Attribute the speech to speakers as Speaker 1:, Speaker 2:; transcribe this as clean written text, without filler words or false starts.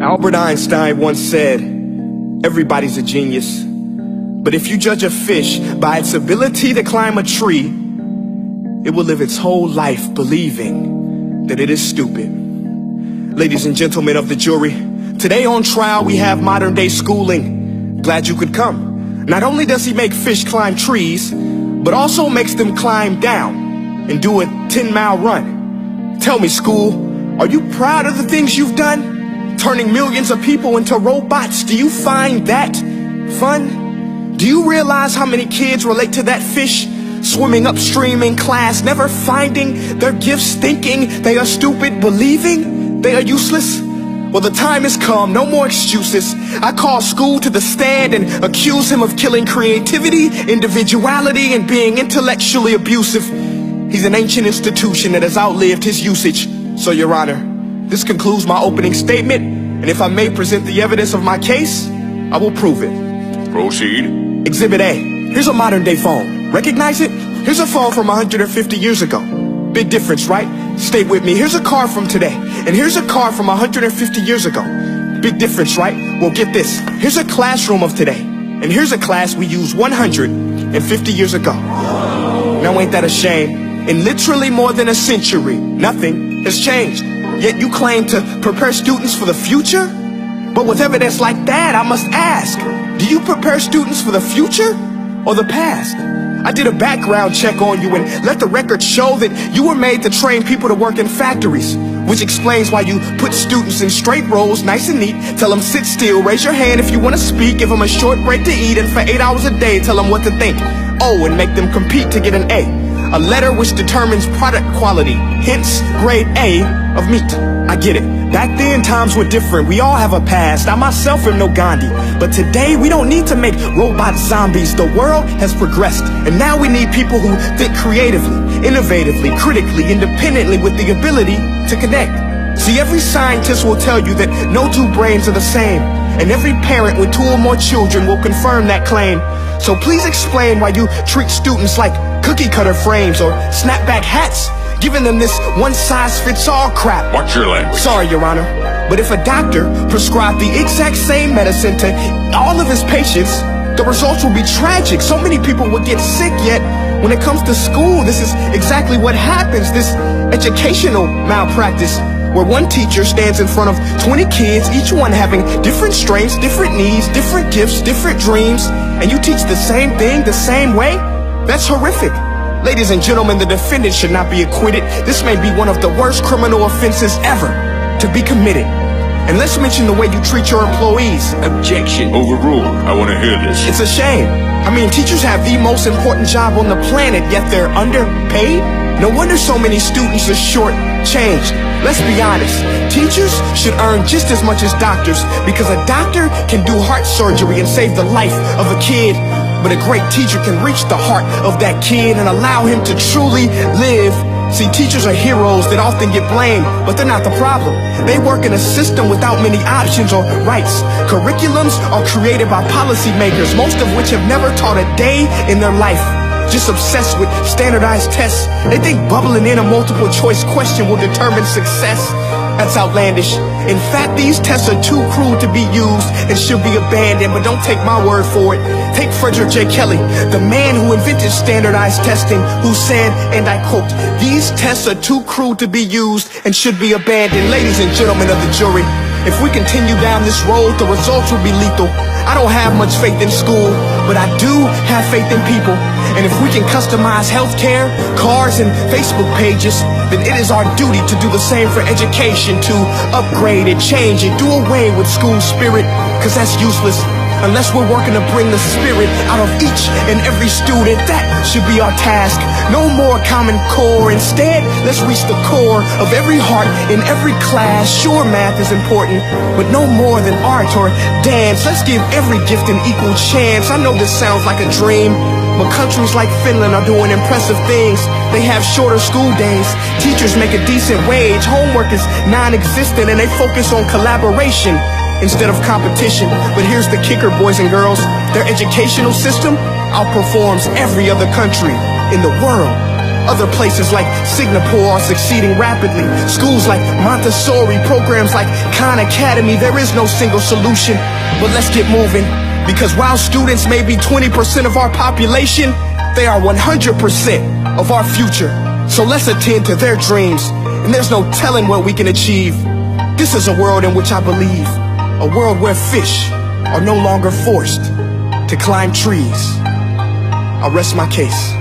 Speaker 1: Albert Einstein once said, everybody's a genius. But if you judge a fish by its ability to climb a tree, it will live its whole life believing that it is stupid. Ladies and gentlemen of the jury, today on trial we have modern day schooling. Glad you could come. Not only does he make fish climb trees, but also makes them climb down and do a 10-mile run. Tell me, school, are you proud of the things you've done? Turning millions of people into robots, do you find that fun? Do you realize how many kids relate to that fish swimming upstream in class, never finding their gifts, thinking they are stupid, believing they are useless? Well, the time has come, no more excuses. I call school to the stand and accuse him of killing creativity, individuality, and being intellectually abusive. He's an ancient institution that has outlived his usage. So, Your Honor, this concludes my opening statement, and if I may present the evidence of my case, I will prove it.
Speaker 2: Proceed.
Speaker 1: Exhibit A. Here's a modern day phone. Recognize it? Here's a phone from 150 years ago. Big difference, right? Stay with me. Here's a car from today, and here's a car from 150 years ago. Big difference, right? Well, get this. Here's a classroom of today, and here's a class we used 150 years ago. Now ain't that a shame? In literally more than a century, nothing has changed. Yet you claim to prepare students for the future? But with evidence like that, I must ask, do you prepare students for the future or the past? I did a background check on you and let the record show that you were made to train people to work in factories, which explains why you put students in straight rows, nice and neat, tell them sit still, raise your hand if you want to speak, give them a short break to eat, and for 8 hours a day, tell them what to think. Oh, and make them compete to get an A. A letter which determines product quality, hence grade A of meat. I get it. Back then, times were different. We all have a past. I myself am no Gandhi. But today, we don't need to make robot zombies. The world has progressed. And now we need people who think creatively, innovatively, critically, independently, with the ability to connect. See, every scientist will tell you that no two brains are the same. And every parent with 2 or more children will confirm that claim. So please explain why you treat students like cookie cutter frames or snapback hats, giving them this one-size-fits-all crap.
Speaker 2: Watch your language.
Speaker 1: Sorry, Your Honor, but if a doctor prescribed the exact same medicine to all of his patients, the results will be tragic. So many people will get sick, yet when it comes to school, this is exactly what happens, this educational malpractice, where one teacher stands in front of 20 kids, each one having different strengths, different needs, different gifts, different dreams, and you teach the same thing the same way? That's horrific. Ladies and gentlemen, the defendant should not be acquitted. This may be one of the worst criminal offenses ever to be committed. And let's mention the way you treat your employees.
Speaker 2: Objection. Overruled. I want to hear this.
Speaker 1: It's a shame. I mean, teachers have the most important job on the planet, yet they're underpaid? No wonder so many students are short-changed. Let's be honest. Teachers should earn just as much as doctors, because a doctor can do heart surgery and save the life of a kid. But a great teacher can reach the heart of that kid and allow him to truly live. See, teachers are heroes that often get blamed, but they're not the problem. They work in a system without many options or rights. Curriculums are created by policymakers, most of which have never taught a day in their life. Just obsessed with standardized tests. They think bubbling in a multiple choice question will determine success. That's outlandish. In fact, these tests are too cruel to be used and should be abandoned, but don't take my word for it. Take Frederick J. Kelly, the man who invented standardized testing, who said, and I quote, "These tests are too cruel to be used and should be abandoned." Ladies and gentlemen of the jury, if we continue down this road, the results will be lethal. I don't have much faith in school, but I do have faith in people. And if we can customize healthcare, cars, and Facebook pages, then it is our duty to do the same for education, to upgrade and change and do away with school spirit, because that's useless. Unless we're working to bring the spirit out of each and every student, that should be our task. No more Common Core. Instead, let's reach the core of every heart in every class. Sure, math is important, but no more than art or dance. Let's give every gift an equal chance. I know this sounds like a dream, but countries like Finland are doing impressive things. They have shorter school days. Teachers make a decent wage. Homework is non-existent, and they focus on collaboration instead of competition. But here's the kicker, boys and girls. Their educational system outperforms every other country in the world. Other places like Singapore are succeeding rapidly. Schools like Montessori, programs like Khan Academy, there is no single solution. But let's get moving, because while students may be 20% of our population, they are 100% of our future. So let's attend to their dreams, and there's no telling what we can achieve. This is a world in which I believe, a world where fish are no longer forced to climb trees. I'll rest my case.